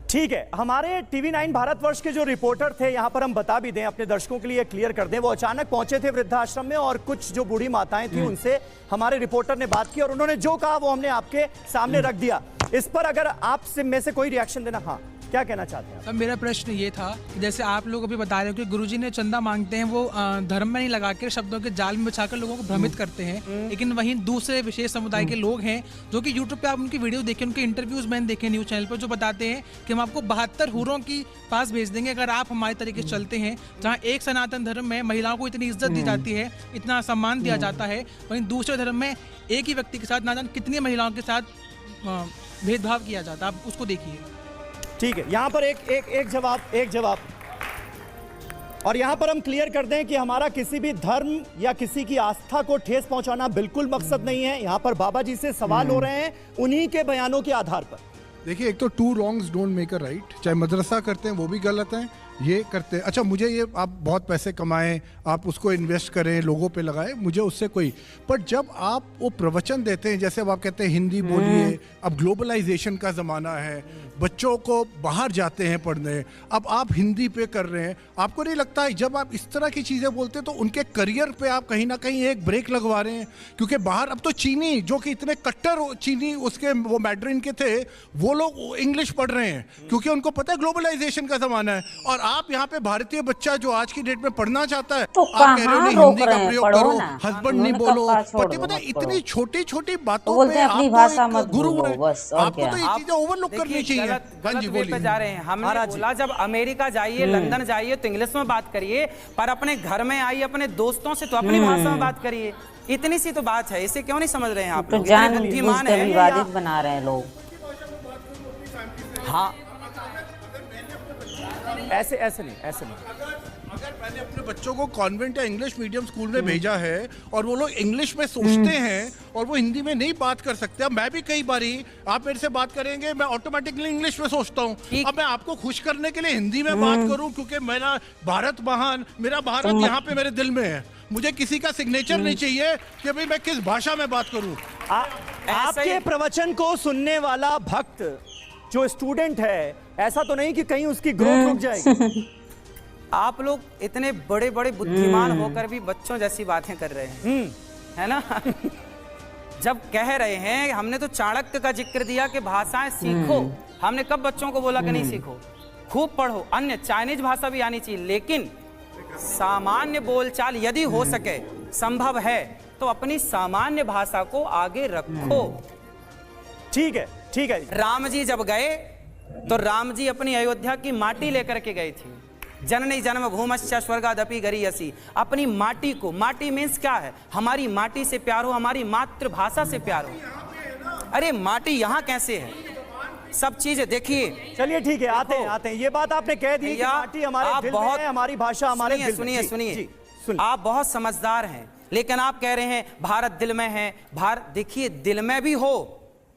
ठीक है, हमारे टीवी 9 भारतवर्ष के जो रिपोर्टर थे, यहां पर हम बता भी दें अपने दर्शकों के लिए, क्लियर कर दें, वो अचानक पहुंचे थे वृद्धाश्रम में और कुछ जो बूढ़ी माताएं थी उनसे हमारे रिपोर्टर ने बात की और उन्होंने जो कहा वो हमने आपके सामने रख दिया। इस पर अगर आपसे में से कोई रिएक्शन देना, हाँ क्या कहना चाहते हैं? सर मेरा प्रश्न ये था कि जैसे आप लोग अभी बता रहे हो कि गुरुजी ने चंदा मांगते हैं, वो धर्म में नहीं लगा के शब्दों के जाल में बिछाकर लोगों को भ्रमित करते हैं, लेकिन वहीं दूसरे विशेष समुदाय के लोग हैं जो कि यूट्यूब पे आप उनकी वीडियो देखें, उनके इंटरव्यूज मैंने देखे न्यूज चैनल पर, जो बताते हैं कि हम आपको 72 हूरों की पास भेज देंगे अगर आप हमारे तरीके से चलते हैं। जहाँ एक सनातन धर्म में महिलाओं को इतनी इज्जत दी जाती है, इतना सम्मान दिया जाता है, वहीं दूसरे धर्म में एक ही व्यक्ति के साथ ना जाने कितनी महिलाओं के साथ भेदभाव किया जाता है। आप उसको देखिए। ठीक है, यहां पर एक जवाब और यहां पर हम क्लियर कर दें कि हमारा किसी भी धर्म या किसी की आस्था को ठेस पहुंचाना बिल्कुल मकसद नहीं है। यहां पर बाबा जी से सवाल हो रहे हैं उन्हीं के बयानों के आधार पर। देखिए, एक तो 2 wrongs don't make a right। चाहे मदरसा करते हैं वो भी गलत है, ये करते हैं। अच्छा, मुझे ये आप बहुत पैसे कमाएं, आप उसको इन्वेस्ट करें, लोगों पे लगाएं, मुझे उससे कोई, पर जब आप वो प्रवचन देते हैं, जैसे अब आप कहते हैं हिंदी बोलिए, अब ग्लोबलाइजेशन का ज़माना है, बच्चों को बाहर जाते हैं पढ़ने, अब आप हिंदी पे कर रहे हैं, आपको नहीं लगता है जब आप इस तरह की चीज़ें बोलते हैं तो उनके करियर पे आप कहीं ना कहीं एक ब्रेक लगवा रहे हैं? क्योंकि बाहर अब तो चीनी, जो कि इतने कट्टर चीनी उसके वो मैड्रिन के थे, वो लोग इंग्लिश पढ़ रहे हैं क्योंकि उनको पता है ग्लोबलाइजेशन का ज़माना है। और आप यहाँ पे भारतीय बच्चा जो आज की डेट में पढ़ना चाहता है, तो आप कह रहे हो नहीं हिंदी का प्रयोग करो, हस्बैंड नहीं बोलो, पता है इतनी छोटी छोटी बातों पे अपनी भाषा मत गुरु बोलो, है, बस। आपको तो ये चीजें ओवरलुक करनी चाहिए। गलत वे पे जा रहे हैं। हमने बोला जब अमेरिका जाइए, लंदन जाइए तो इंग्लिश में बात करिए, पर अपने घर में आइए अपने दोस्तों से तो अपनी भाषा में बात करिए। इतनी सी तो बात है, इसे क्यों नहीं समझ रहे हैं आप? तो जान बुझकर विवादित बना रहे हैं लोग। हाँ, ऐसे नहीं। अगर मैंने अपने बच्चों को कॉन्वेंट या इंग्लिश मीडियम स्कूल में भेजा है और वो लोग इंग्लिश में सोचते हैं और वो हिंदी में नहीं बात कर सकते, अब मैं भी कई बारी आप मेरे से बात करेंगे, मैं ऑटोमेटिकली इंग्लिश में सोचता हूँ। अब मैं आपको खुश करने के लिए हिंदी में बात करूँ क्योंकि मेरा भारत महान, मेरा भारत यहाँ पे मेरे दिल में है, मुझे किसी का सिग्नेचर नहीं चाहिए कि भाई मैं किस भाषा में बात करूँ। आपके प्रवचन को सुनने वाला भक्त जो स्टूडेंट है, ऐसा तो नहीं कि कहीं उसकी ग्रोथ रुक जाएगी? आप लोग इतने बड़े बड़े बुद्धिमान होकर भी बच्चों जैसी बातें कर रहे हैं, है ना? जब कह रहे हैं, हमने तो चाणक्य का जिक्र दिया कि भाषाएं सीखो, हमने कब बच्चों को बोला कि नहीं सीखो, खूब पढ़ो, अन्य चाइनीज भाषा भी आनी चाहिए, लेकिन सामान्य बोलचाल यदि हो सके, संभव है तो अपनी सामान्य भाषा को आगे रखो। ठीक है। राम जी जब गए तो राम जी अपनी अयोध्या की माटी लेकर के गए थे। जननी जन्म भूमश्च स्वर्गादपि गरीयसी, अपनी माटी को, माटी मीन्स क्या है? हमारी माटी से प्यार हो, हमारी मातृभाषा से प्यार हो। अरे माटी यहाँ कैसे है? सब चीजें देखिए। चलिए ठीक है, आते हैं। ये बात आपने कह दी कि माटी हमारे दिल में है, हमारी भाषा हमारे दिल में। सुनिए, आप बहुत समझदार हैं, लेकिन आप कह रहे हैं भारत दिल में है। भारत देखिए, दिल में भी हो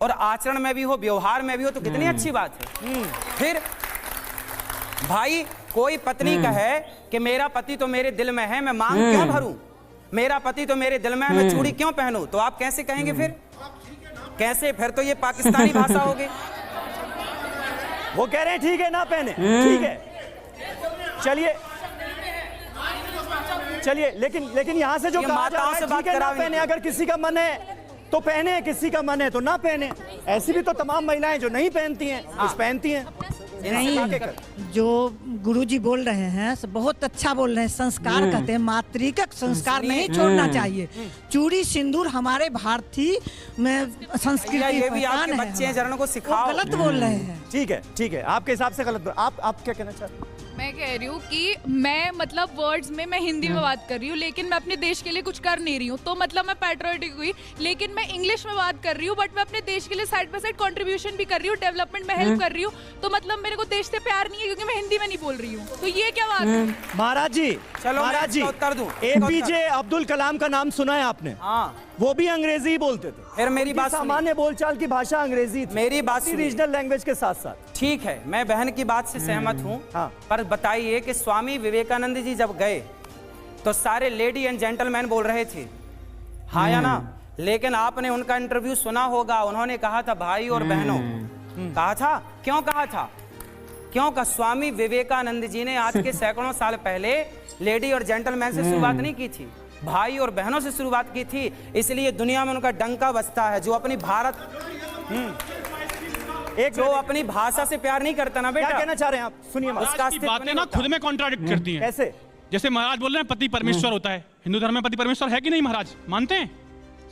और आचरण में भी हो, व्यवहार में भी हो, तो कितनी अच्छी बात है। फिर भाई कोई पत्नी कहे कि मेरा पति तो मेरे दिल में है, मैं मांग क्यों भरूं? मेरा पति तो मेरे दिल में है, मैं चूड़ी क्यों पहनूं? तो आप कैसे कहेंगे फिर? कैसे? फिर तो ये पाकिस्तानी भाषा होगी। वो कह रहे हैं ठीक है ना पहने, ठीक है, चलिए, लेकिन यहां से जो कहा जा रहा है ठीक है ना पहने, अगर किसी का मन है तो पहने, किसी का मन है तो ना पहने। ऐसी भी तो तमाम महिलाएं जो नहीं पहनती हैं, कुछ पहनती हैं। नहीं, जो गुरुजी बोल रहे हैं बहुत अच्छा बोल रहे हैं। संस्कार कहते हैं, मातृका संस्कार नहीं छोड़ना चाहिए। चूड़ी सिंदूर हमारे भारतीय में संस्कृति पहचान है। बच्चे जन को सिखाओ। गलत बोल रहे हैं। ठीक है, आपके हिसाब से गलत। आप क्या कहना चाहते हैं? मैं कह रही हूँ कि मैं मतलब वर्ड्स में मैं हिंदी में बात कर रही हूँ, लेकिन मैं अपने देश के लिए कुछ कर नहीं रही हूँ, तो मतलब मैं पैट्रियोटिक हुई। लेकिन मैं इंग्लिश में बात कर रही हूँ, बट मैं अपने देश के लिए साइड बाय साइड कंट्रीब्यूशन भी कर रही हूँ, डेवलपमेंट में हेल्प कर रही हूँ। तो मतलब मेरे को देश से प्यार नहीं है क्योंकि मैं हिंदी में नहीं बोल रही हूँ। तो ये क्या बात है? महाराज जी, उत्तर दूं। APJ अब्दुल कलाम का नाम सुना है आपने? हाँ, वो भी अंग्रेजी बोलते थे। फिर मेरी बात, सामान्य बोलचाल की भाषा अंग्रेजी थी, मेरी बात रीजनल लैंग्वेज के साथ साथ। ठीक है, मैं बहन की बात से सहमत हूँ। हाँ। पर बताइए कि स्वामी विवेकानंद जी जब गए तो सारे लेडी एंड जेंटलमैन बोल रहे थे, हाँ या ना? लेकिन आपने उनका इंटरव्यू सुना होगा, उन्होंने कहा था भाई और बहनों, कहा था। क्यों कहा था? क्यों का स्वामी विवेकानंद जी ने आज के सैकड़ों साल पहले लेडी और जेंटलमैन से शुरुआत नहीं की थी, भाई और बहनों से शुरुआत की थी। इसलिए दुनिया में उनका डंका बजता है। जो अपनी अपनी भाषा से प्यार नहीं करता ना बेटा, क्या कहना चाह रहे हैं आप? सुनिए उसका बातें ना खुद में कॉन्ट्राडिक्ट करती हैं। कैसे? जैसे महाराज बोल रहे हैं पति परमेश्वर होता है, हिंदू धर्म में पति परमेश्वर है कि नहीं महाराज? मानते हैं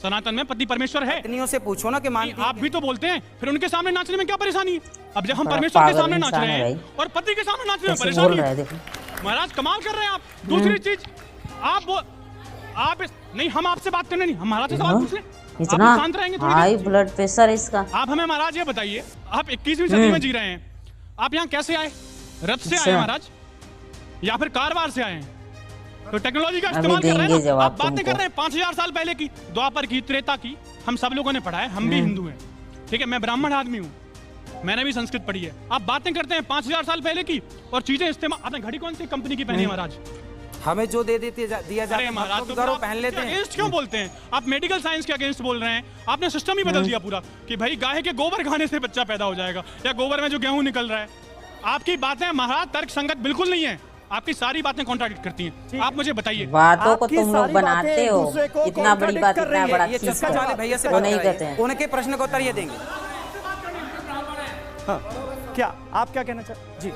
सनातन में पति परमेश्वर है? पत्नियों से पूछो ना कि मानती आप भी तो बोलते हैं, फिर उनके सामने नाचने में क्या परेशानी है? अब जब हम परमेश्वर के सामने नाच रहे हैं और पति के सामने नाचने में परेशानी है, महाराज कमाल कर रहे हैं आप। दूसरी चीज आप नहीं, हम आपसे बात करने नहीं, हम महाराज से सवाल पूछ लें, इतना शांत रहेंगे। हाई ब्लड प्रेशर इसका। आप हमें महाराज ये बताइए, आप 21वीं सदी में जी रहे हैं, आप यहाँ कैसे आए? रथ से आए महाराज या फिर कारवार से आए हैं? तो टेक्नोलॉजी का इस्तेमाल कर रहे हैं ना। आप बातें कर रहे हैं 5000 साल पहले की, द्वापर की, त्रेता की। हम सब लोगों ने पढ़ा है, हम भी हिंदू हैं, ठीक है, मैं ब्राह्मण आदमी हूँ, मैंने भी संस्कृत पढ़ी है। आप बातें करते हैं 5000 साल पहले की और चीजें इस्तेमाल। आपने घड़ी कौन सी कंपनी की पहनी है महाराज? हमें जो दिया जाता है महाराज, तो पहन लेते हैं। अगेंस्ट क्यों बोलते हैं आप? मेडिकल साइंस के अगेंस्ट बोल रहे हैं। आपने सिस्टम ही बदल दिया पूरा कि भाई गाय के गोबर खाने से बच्चा पैदा हो जाएगा, या गोबर में जो गेहूं निकल रहा है। आपकी बातें महाराज तर्क संगत बिल्कुल नहीं है, आपकी सारी बातें कॉन्ट्राडिक्ट करती हैं। आप मुझे बताइए, बातों को तुम लोग बनाते हो, इतना बड़ी बात, इतना बड़ा ये चस्का वाले भैया से वो नहीं कहते हैं। उनके प्रश्न का उत्तर ये देंगे। हाँ, क्या आप क्या कहना चाहते? जी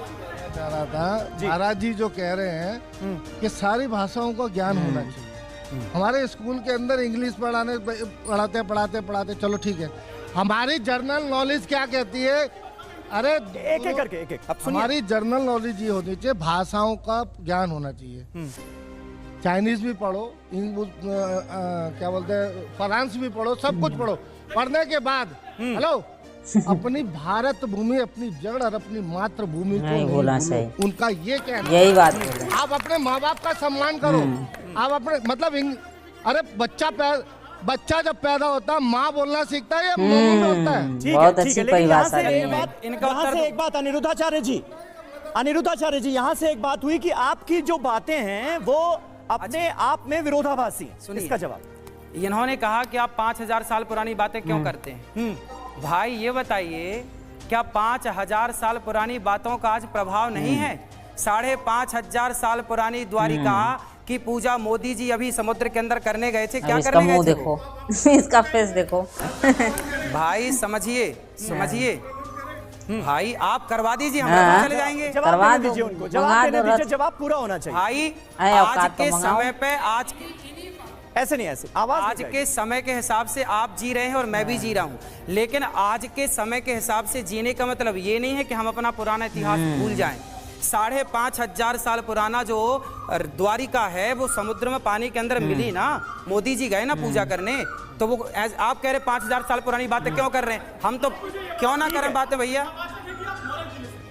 चाह रहा था, महाराज जी जो कह रहे हैं कि सारी भाषाओं का ज्ञान होना चाहिए। हमारे स्कूल के अंदर इंग्लिश पढ़ाते चलो ठीक है, हमारी जर्नल नॉलेज क्या कहती है? अरे एक एक करके एक अब सुनिए। हमारी जर्नल नॉलेज ये होनी चाहिए, भाषाओं का ज्ञान होना चाहिए। चाइनीज भी पढ़ो, क्या बोलते हैं, फ्रांस भी पढ़ो, सब कुछ पढ़ो। पढ़ने के बाद हेलो अपनी भारत भूमि, अपनी जड़ और अपनी मातृभूमि को नहीं बोला भूलो। सही। उनका ये कहना, यही बात बोले। आप अपने माँ बाप का सम्मान करो। आप अपने मतलब अरे बच्चा जब पैदा होता है माँ बोलना सीखता है या मम्मी बोलता है? बहुत अच्छी परिभाषा है। एक बात अनिरुद्धाचार्य जी, यहाँ से एक बात हुई कि आपकी जो बातें हैं वो अपने आप में विरोधाभासी हैं। इसका जवाब इन्होंने कहा कि आप 5000 साल पुरानी बातें क्यों करते हैं? भाई ये बताइए, क्या 5000 साल पुरानी बातों का आज प्रभाव नहीं है? 5500 साल पुरानी द्वारिका की पूजा मोदी जी अभी समुद्र के अंदर करने गए थे। क्या करने गए थे? देखो इसका फेस देखो। भाई समझिए भाई, आप करवा दीजिए, हम चले जाएंगे। जवाब दीजिए उनको, जवाब देने दीजिए, जवाब पूरा होना चाहिए। भाई आज के समय पे ऐसे नहीं, ऐसे आवाज आज के समय के हिसाब से आप जी रहे हैं और मैं भी जी रहा हूं, लेकिन आज के समय के हिसाब से जीने का मतलब ये नहीं है कि हम अपना पुराना इतिहास भूल जाएं। 5500 साल पुराना जो द्वारिका है वो समुद्र में पानी के अंदर मिली ना, मोदी जी गए ना पूजा करने, तो वो आप कह रहे 5000 साल पुरानी बातें क्यों कर रहे हैं? हम तो क्यों ना करें बातें भैया।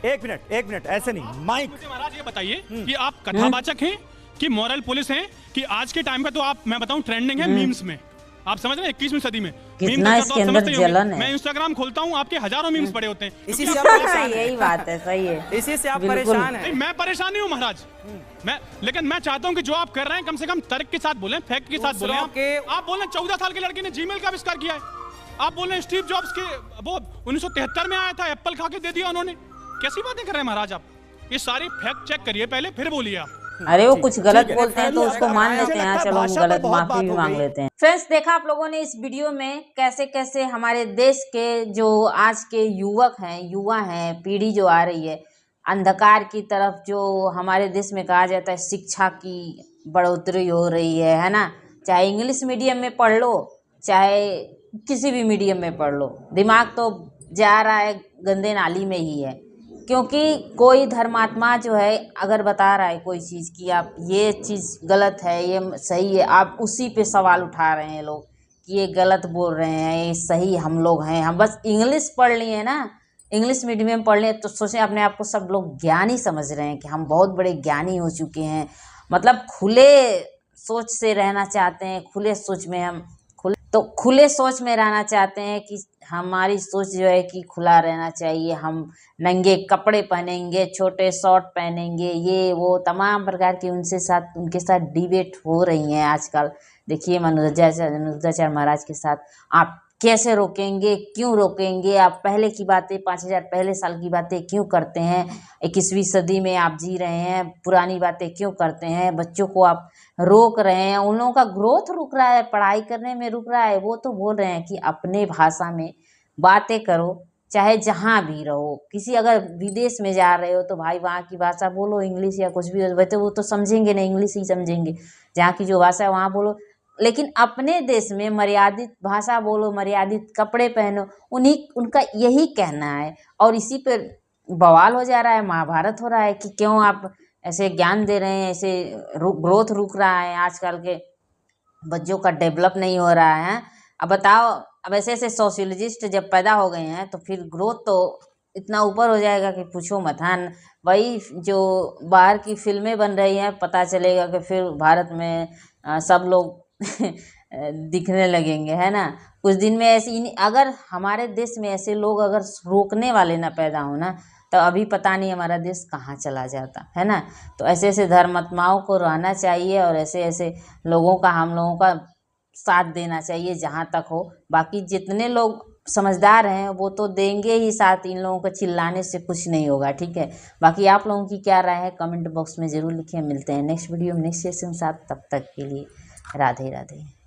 एक मिनट ऐसे नहीं, माइक। महाराज ये बताइए कि आप कथावाचक हैं कि मॉरल पुलिस हैं कि आज के टाइम पे तो आप, मैं बताऊं, ट्रेंडिंग है मीम्स में। आप समझ रहे हैं 21वीं सदी में कितना इसके अंदर जलन है। मैं इंस्टाग्राम खोलता हूं, आपके हजारों मीम्स पड़े होते हैं। इसी से आप परेशान यही बात है, सही है। इसी से आप परेशान हैं। मैं परेशान नहीं हूं महाराज, लेकिन मैं चाहता हूं कि जो आप कर रहे हैं कम से कम तर्क के साथ बोलें, फैक्ट के साथ बोलें। आप बोल रहे हैं 14 साल के लड़के ने जीमेल का आविष्कार किया है। आप बोल रहे हैं स्टीव जॉब्स के वो 1973 में आया था, एप्पल खा के दे दिया उन्होंने। कैसी बातें कर रहे हैं महाराज आप? ये सारी फैक्ट चेक करिए पहले, फिर बोलिए आप। अरे वो कुछ गलत बोलते हैं तो उसको मान लेते हैं, चलो हम गलत माफी भी मांग लेते हैं। फ्रेंड्स, देखा आप लोगों ने इस वीडियो में कैसे कैसे हमारे देश के जो आज के युवा हैं, पीढ़ी जो आ रही है अंधकार की तरफ, जो हमारे देश में कहा जाता है शिक्षा की बढ़ोतरी हो रही है ना। चाहे इंग्लिश मीडियम में पढ़ लो, चाहे किसी भी मीडियम में पढ़ लो, दिमाग तो जा रहा है गंदे नाली में ही है। क्योंकि कोई धर्मात्मा जो है अगर बता रहा है कोई चीज़ कि आप ये चीज़ गलत है, ये सही है, आप उसी पे सवाल उठा रहे हैं लोग कि ये गलत बोल रहे हैं, ये सही हम लोग हैं। हम बस इंग्लिश पढ़ लिए ना, इंग्लिश मीडियम में पढ़ लिए तो सोचें अपने आप को सब लोग ज्ञानी समझ रहे हैं कि हम बहुत बड़े ज्ञानी हो चुके हैं। मतलब खुले सोच से रहना चाहते हैं, खुले सोच में हम खुले सोच में रहना चाहते हैं कि हमारी सोच जो है कि खुला रहना चाहिए। हम नंगे कपड़े पहनेंगे, छोटे शॉर्ट पहनेंगे, ये वो तमाम प्रकार की उनके साथ डिबेट हो रही हैं आजकल। देखिए मनोरंजाचार्य महाराज के साथ आप कैसे रोकेंगे, क्यों रोकेंगे? आप पहले की बातें 5000 पहले साल की बातें क्यों करते हैं? 21वीं सदी में आप जी रहे हैं, पुरानी बातें क्यों करते हैं? बच्चों को आप रोक रहे हैं, उन लोगों का ग्रोथ रुक रहा है, पढ़ाई करने में रुक रहा है। वो तो बोल रहे हैं कि अपने भाषा में बातें करो, चाहे जहाँ भी रहो। किसी अगर विदेश में जा रहे हो तो भाई वहाँ की भाषा बोलो, इंग्लिश या कुछ भी, वैसे वो तो समझेंगे नहीं, इंग्लिश ही समझेंगे। जहाँ की जो भाषा है वहाँ बोलो, लेकिन अपने देश में मर्यादित भाषा बोलो, मर्यादित कपड़े पहनो, उनका यही कहना है। और इसी पे बवाल हो जा रहा है, महाभारत हो रहा है कि क्यों आप ऐसे ज्ञान दे रहे हैं, ऐसे ग्रोथ रुक रहा है, आजकल के बच्चों का डेवलप नहीं हो रहा है। अब बताओ, अब ऐसे ऐसे सोशियोलॉजिस्ट जब पैदा हो गए हैं तो फिर ग्रोथ तो इतना ऊपर हो जाएगा कि पूछो मत। हाँ, वही जो बाहर की फिल्में बन रही हैं, पता चलेगा कि फिर भारत में सब लोग दिखने लगेंगे, है ना। कुछ दिन में ऐसी, अगर हमारे देश में ऐसे लोग अगर रोकने वाले ना पैदा हो ना, तो अभी पता नहीं हमारा देश कहाँ चला जाता, है ना। तो ऐसे ऐसे धर्मात्माओं को रहना चाहिए और ऐसे ऐसे लोगों का हम लोगों का साथ देना चाहिए जहाँ तक हो। बाकी जितने लोग समझदार हैं वो तो देंगे ही साथ, इन लोगों को चिल्लाने से कुछ नहीं होगा, ठीक है। बाकी आप लोगों की क्या राय है कमेंट बॉक्स में ज़रूर लिखिए। मिलते हैं नेक्स्ट वीडियो में नेक्स्ट सेशन के साथ, तब तक के लिए राधे राधे।